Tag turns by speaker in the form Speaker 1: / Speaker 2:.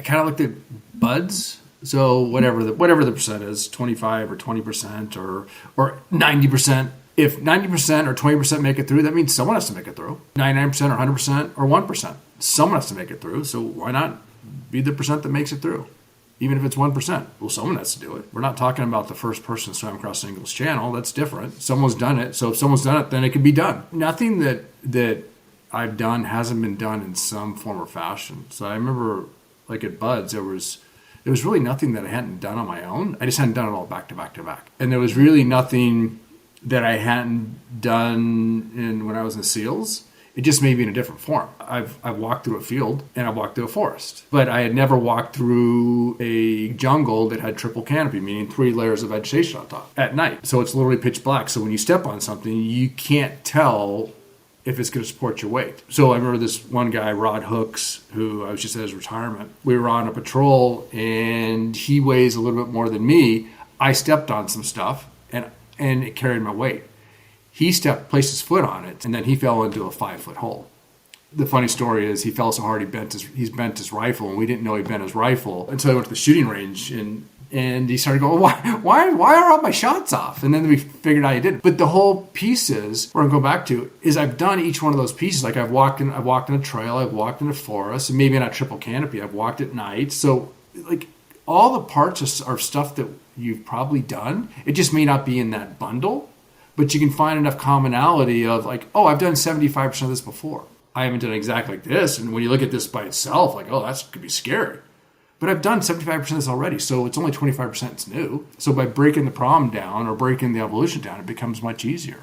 Speaker 1: kind of looked at buds. So whatever the percent is, 25 or 20% or 90%. If 90% or 20% make it through, that means someone has to make it through. 99% or 100% or 1%. Someone has to make it through. So why not be the percent that makes it through? Even if it's 1%. Well, someone has to do it. We're not talking about the first person to swim across Engel's Channel. That's different. Someone's done it. So if someone's done it, then it can be done. Nothing that I've done hasn't been done in some form or fashion. So I remember, like at Buds, there was really nothing that I hadn't done on my own. I just hadn't done it all back to back to back. And there was really nothing that I hadn't done when I was in SEALs. It just may be in a different form. I've walked through a field and I've walked through a forest, but I had never walked through a jungle that had triple canopy, meaning 3 layers of vegetation on top at night. So it's literally pitch black. So when you step on something, you can't tell if it's going to support your weight. So I remember this one guy, Rod Hooks, who I was just at his retirement. We were on a patrol and he weighs a little bit more than me. I stepped on some stuff and it carried my weight. He placed his foot on it, and then he fell into a 5-foot hole. The funny story is he fell so hard he's bent his rifle, and we didn't know he bent his rifle until I went to the shooting range, and he started going, why are all my shots off? And then we figured out he didn't. But the whole piece is, where I'm going back to, is I've done each one of those pieces. Like I've walked in a trail, I've walked in a forest, and maybe not triple canopy, I've walked at night. So like all the parts are stuff that you've probably done. It just may not be in that bundle. But you can find enough commonality of like, oh, I've done 75% of this before. I haven't done exactly like this. And when you look at this by itself, like, oh, that could be scary. But I've done 75% of this already, so it's only 25% new. So by breaking the problem down or breaking the evolution down, it becomes much easier.